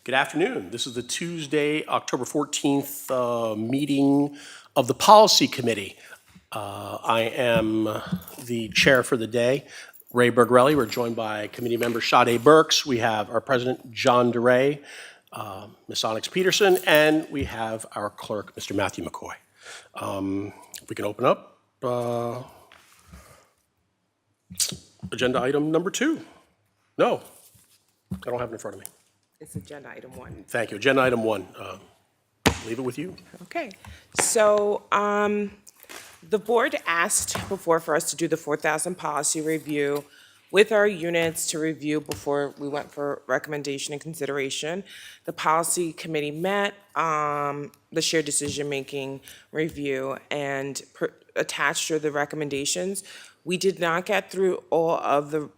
Good afternoon. This is the Tuesday, October 14th meeting of the Policy Committee. I am the chair for the day, Ray Bergarelli. We're joined by committee member Sade Burks. We have our president, John DeRay, Ms. Onyx Peterson, and we have our clerk, Mr. Matthew McCoy. If we can open up. Agenda item number 2. No, I don't have it in front of me. It's agenda item 1. Thank you. Agenda item 1. Leave it with you. Okay. So the board asked before for us to do the 4,000 policy review with our units to review before we went for recommendation and consideration. The policy committee met, the shared decision-making review, and attached are the recommendations. We did not get through all of the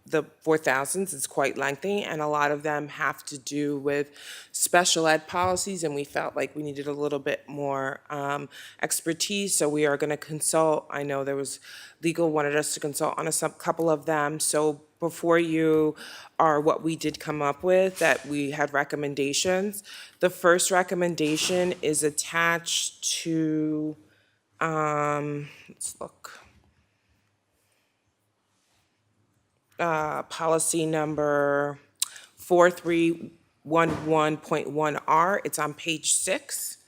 4,000s. It's quite lengthy, and a lot of them have to do with special ed policies, and we felt like we needed a little bit more expertise, so we are going to consult. I know there was legal wanted us to consult on a couple of them, so before you are what we did come up with, that we had recommendations. The first recommendation is attached to, let's look. Policy number 4311.1R. It's on page 6.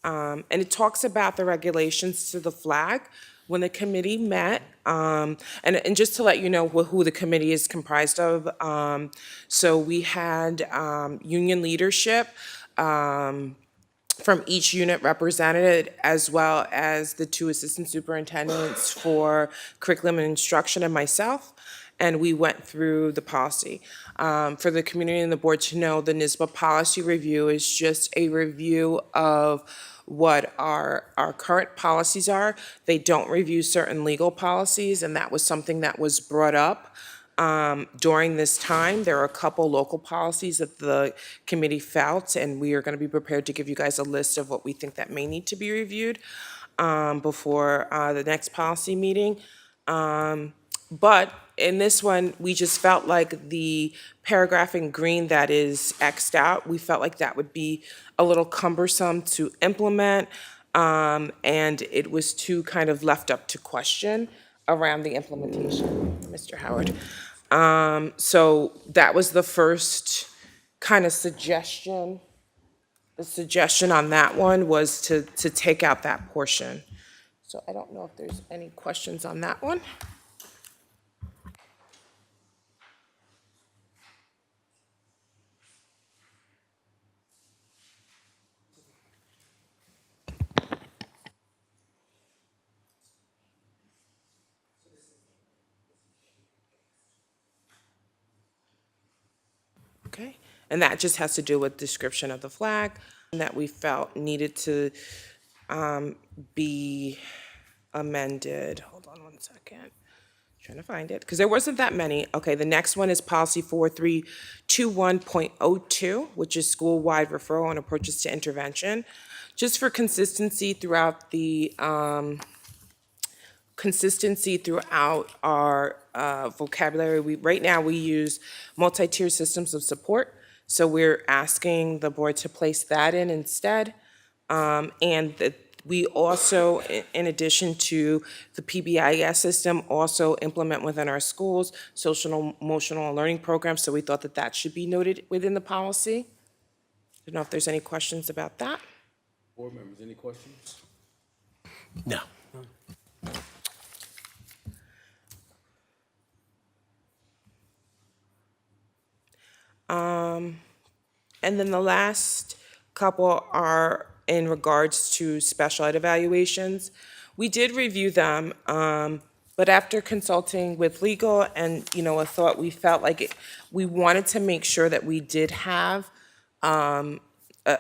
And it talks about the regulations to the flag. When the committee met, and just to let you know who the committee is comprised of, so we had union leadership from each unit represented, as well as the 2 assistant superintendents for curriculum and instruction and myself. And we went through the policy. For the community and the board to know, the NYSSBA policy review is just a review of what our current policies are. They don't review certain legal policies, and that was something that was brought up during this time. There are a couple local policies that the committee felt, and we are going to be prepared to give you guys a list of what we think that may need to be reviewed before the next policy meeting. But in this one, we just felt like the paragraph in green that is X'd out, we felt like that would be a little cumbersome to implement, and it was too kind of left up to question around the implementation, Mr. Howard. So that was the first kind of suggestion. The suggestion on that one was to take out that portion. So I don't know if there's any questions on that one. Okay, and that just has to do with description of the flag that we felt needed to be amended. Hold on one second. Trying to find it, because there wasn't that many. Okay, the next one is policy 4321.02, which is school-wide referral and approaches to intervention. Just for consistency throughout the our vocabulary. Right now we use multi-tier systems of support, so we're asking the board to place that in instead. We also, in addition to the PBIS system, also implement within our schools social emotional learning programs, so we thought that that should be noted within the policy. I don't know if there's any questions about that. Board members, any questions? No. And then the last couple are in regards to special ed evaluations. We did review them, but after consulting with legal and, a thought, we felt like we wanted to make sure that we did have a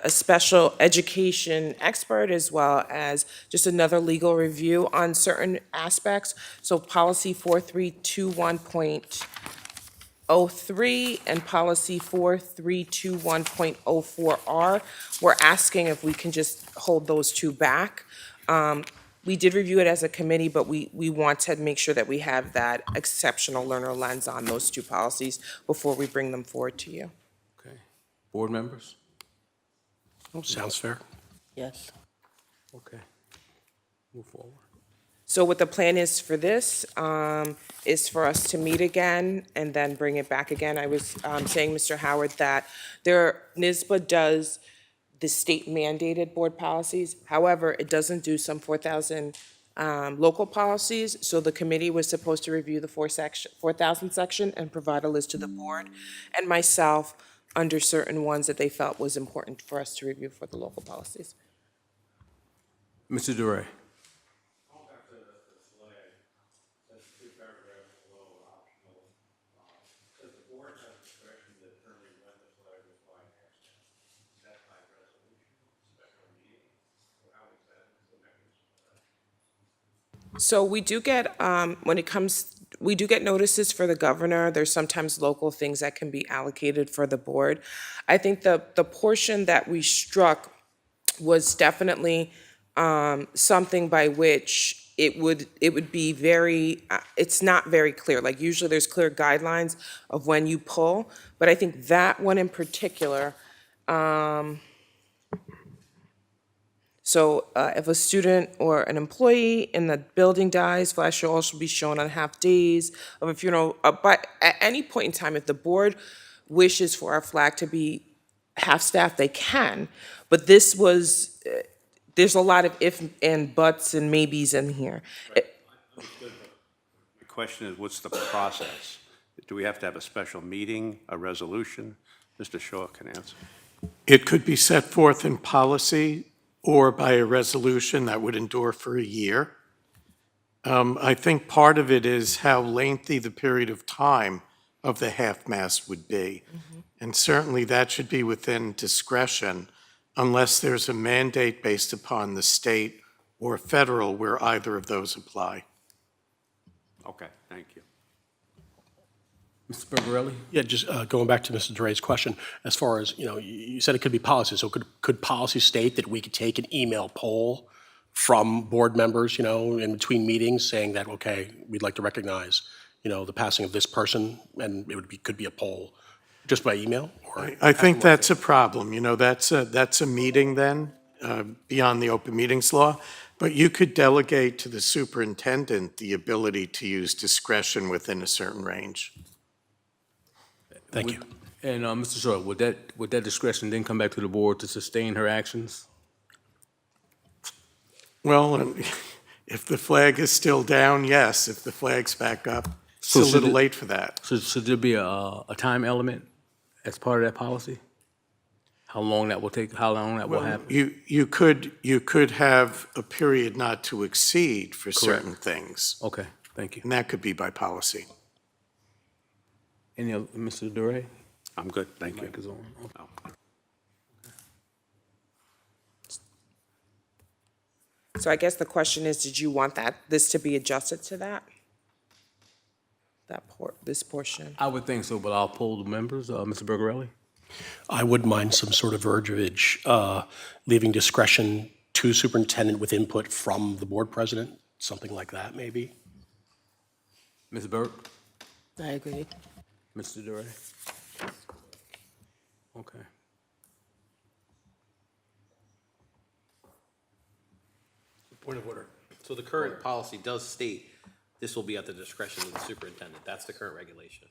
special education expert, as well as just another legal review on certain aspects. So policy 4321.03 and policy 4321.04R, we're asking if we can just hold those 2 back. We did review it as a committee, but we want to make sure that we have that exceptional learner lens on those 2 policies before we bring them forward to you. Okay. Board members? Sounds fair. Yes. Okay. Move forward. So what the plan is for this, is for us to meet again and then bring it back again. I was, saying, Mr. Howard, that NISBA does the state mandated board policies. However, it doesn't do some 4,000, local policies. So the committee was supposed to review the 4,000 section and provide a list to the board and myself under certain ones that they felt was important for us to review for the local policies. Mr. DeRay. So we do get, we do get notices for the governor. There's sometimes local things that can be allocated for the board. I think the portion that we struck was definitely something by which it would be very, it's not very clear. Like usually there's clear guidelines of when you pull, but I think that one in particular, so if a student or an employee in the building dies, flash should also be shown on half days of a funeral. But at any point in time, if the board wishes for our flag to be half-staffed, they can. But this was, there's a lot of if and buts and maybes in here. The question is, what's the process? Do we have to have a special meeting, a resolution? Mr. Shaw can answer. It could be set forth in policy or by a resolution that would endure for a year. I think part of it is how lengthy the period of time of the half-mast would be. And certainly that should be within discretion unless there's a mandate based upon the state or federal where either of those apply. Okay, thank you. Mr. Bergarelli? Yeah, just going back to Mr. DeRay's question, as far as, you said it could be policy, so could policy state that we could take an email poll from board members, in between meetings, saying that, okay, we'd like to recognize, the passing of this person, and could be a poll, just by email? Or I think that's a problem, that's a meeting then, beyond the open meetings law. But you could delegate to the superintendent the ability to use discretion within a certain range. Thank you. And Mr. Shaw, would that discretion then come back to the board to sustain her actions? Well, if the flag is still down, yes. If the flag's back up, it's So a should little it- late for that. Should there be a time element as part of that policy? How long that will take, how long that will happen? You could have a period not to exceed for certain things, Okay, thank you. and that could be by policy. Any other, Mr. DeRay? I'm good, thank you. Mic is on. Okay. So I guess the question is, did you want this to be adjusted to that? This portion? I would think so, but I'll poll the members. Mr. Bergarelli? I wouldn't mind some sort of verbiage, leaving discretion to superintendent with input from the board president, something like that, maybe. Ms. Burke? I agree. Mr. DeRay? Okay. Point of order. So the current policy does state this will be at the discretion of the superintendent. That's the current regulation.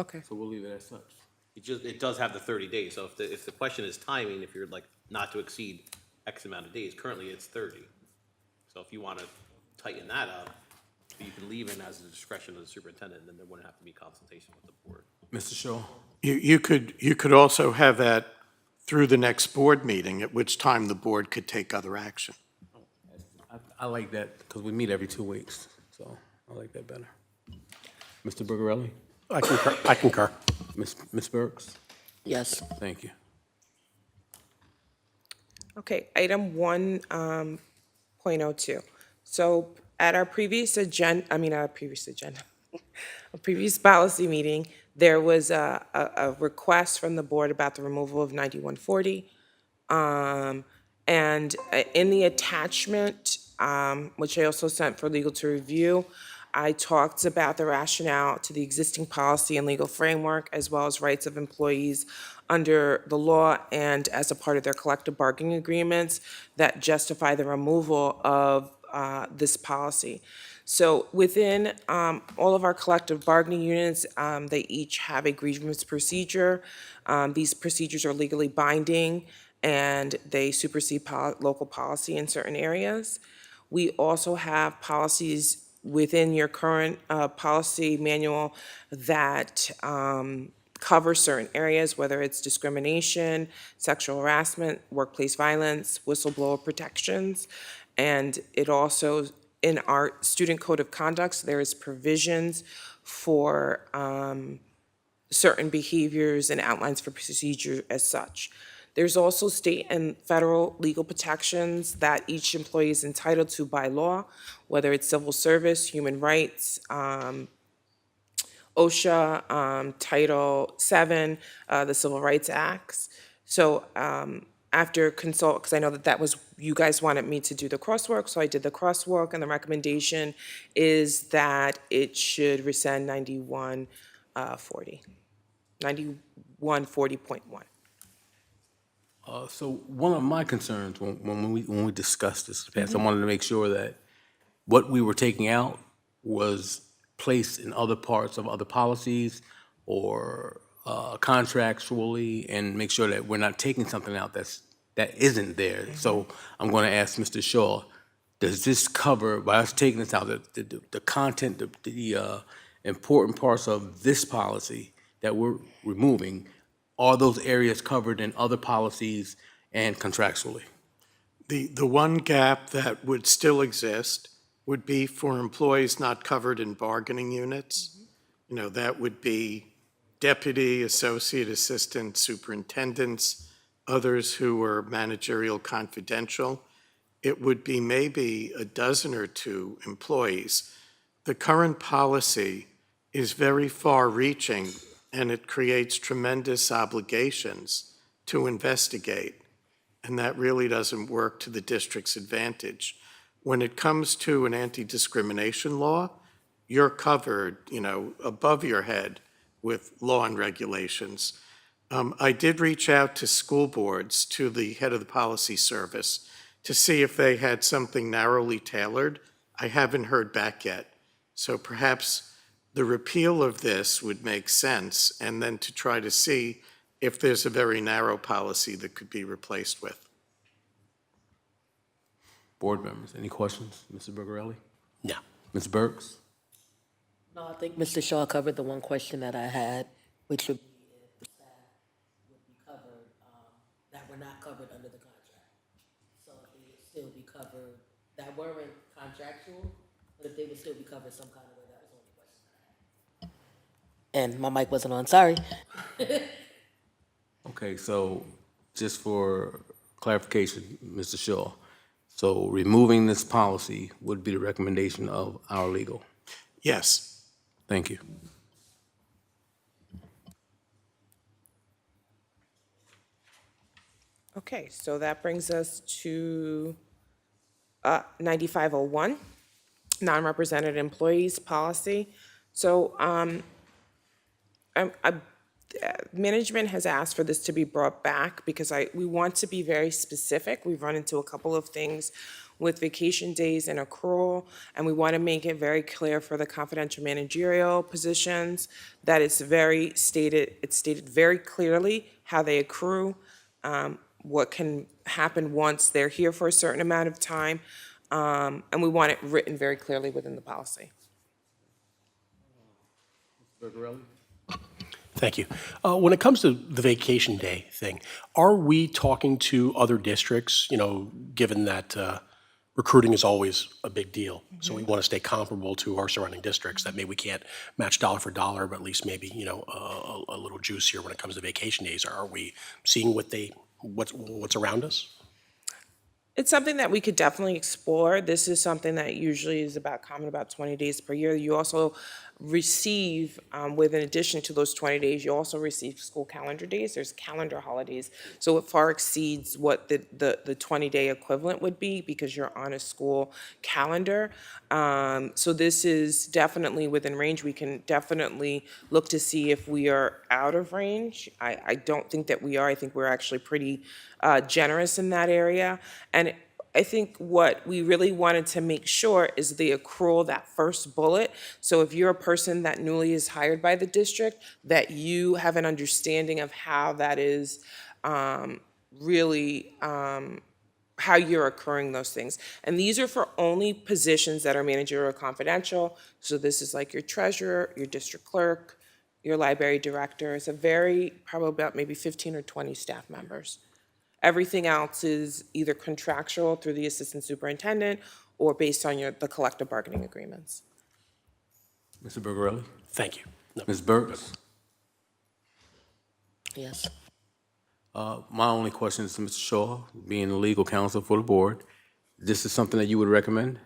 Okay. So we'll leave it as such. It does have the 30 days. So if the question is timing, if you're like not to exceed X amount of days, currently it's 30. So if you want to tighten that up, you can leave in as the discretion of the superintendent, and then there wouldn't have to be consultation with the board. Mr. Shaw? You could also have that through the next board meeting, at which time the board could take other action. I like that because we meet every 2 weeks, so I like that better. Mr. Bergarelli? I concur. Ms. Burks? Yes. Thank you. Okay, item 1.02. So at our previous agenda, a previous policy meeting, there was a request from the board about the removal of 9140. And in the attachment, which I also sent for legal to review, I talked about the rationale to the existing policy and legal framework, as well as rights of employees under the law and as a part of their collective bargaining agreements that justify the removal of this policy. So within all of our collective bargaining units, they each have a grievance procedure. These procedures are legally binding, and they supersede local policy in certain areas. We also have policies within your current policy manual that cover certain areas, whether it's discrimination, sexual harassment, workplace violence, whistleblower protections. And it also, in our student code of conduct, there is provisions for certain behaviors and outlines for procedure as such. There's also state and federal legal protections that each employee is entitled to by law, whether it's civil service, human rights, OSHA, Title VII, the Civil Rights Acts. So after consult, because I know that was, you guys wanted me to do the crosswork, so I did the crosswork, and the recommendation is that it should rescind 9140.1. So one of my concerns when we discussed this in the past, I wanted to make sure that what we were taking out was placed in other parts of other policies or contractually, and make sure that we're not taking something out that isn't there. So I'm going to ask Mr. Shaw, does this cover, by us taking this out, the content, the important parts of this policy that we're removing, are those areas covered in other policies and contractually? The one gap that would still exist would be for employees not covered in bargaining units. You know, that would be deputy, associate assistant, superintendents, others who are managerial confidential. It would be maybe a dozen or two employees. The current policy is very far-reaching, and it creates tremendous obligations to investigate, and that really doesn't work to the district's advantage. When it comes to an anti-discrimination law, you're covered, you know, above your head with law and regulations. I did reach out to school boards, to the head of the policy service, to see if they had something narrowly tailored. I haven't heard back yet. So perhaps the repeal of this would make sense, and then to try to see if there's a very narrow policy that could be replaced with. Board members, any questions? Mr. Bergarelli? No. Ms. Burks? No, I think Mr. Shaw covered the one question that I had, which would be if the staff would be covered, that were not covered under the contract. So if they would still be covered, that weren't contractual, but if they would still be covered some kind of way, that was the only question I had. And my mic wasn't on, sorry. Okay, so just for clarification, Mr. Shaw, so removing this policy would be the recommendation of our legal? Yes. Thank you. Okay, so that brings us to 9501, non-represented employees policy. So management has asked for this to be brought back because we want to be very specific. We've run into a couple of things with vacation days and accrual, and we want to make it very clear for the confidential managerial positions that it's stated very clearly how they accrue, what can happen once they're here for a certain amount of time, and we want it written very clearly within the policy. Bergarelli? Thank you. When it comes to the vacation day thing, are we talking to other districts, you know, given that recruiting is always a big deal? So we want to stay comparable to our surrounding districts, that maybe we can't match dollar for dollar, but at least maybe, you know, a little juicier when it comes to vacation days. Are we seeing what's around us? It's something that we could definitely explore. This is something that usually is common about 20 days per year. You also receive, with in addition to those 20 days, you also receive school calendar days. There's calendar holidays. So it far exceeds what the 20-day equivalent would be because you're on a school calendar. So this is definitely within range. We can definitely look to see if we are out of range. I don't think that we are. I think we're actually pretty generous in that area. And I think what we really wanted to make sure is the accrual, that first bullet. So if you're a person that newly is hired by the district, that you have an understanding of how that is really how you're accruing those things. And these are for only positions that are managerial or confidential. So this is like your treasurer, your district clerk, your library director. It's a very, probably about maybe 15 or 20 staff members. Everything else is either contractual through the assistant superintendent or based on the collective bargaining agreements. Mr. Bergarelli? Thank you. No. Ms. Burks? Yes. My only question is to Mr. Shaw, being the legal counsel for the board. This is something that you would recommend?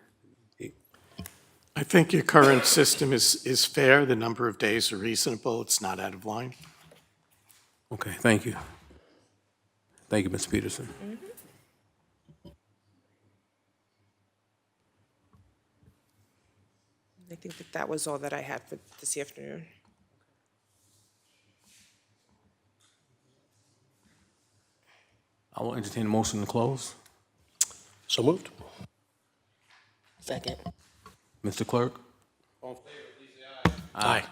I think your current system is fair. The number of days are reasonable. It's not out of line. Okay, thank you. Thank you, Ms. Peterson. I think that that was all that I had for this afternoon. I will entertain a motion to close. So moved. Second. Mr. Clerk? Aye.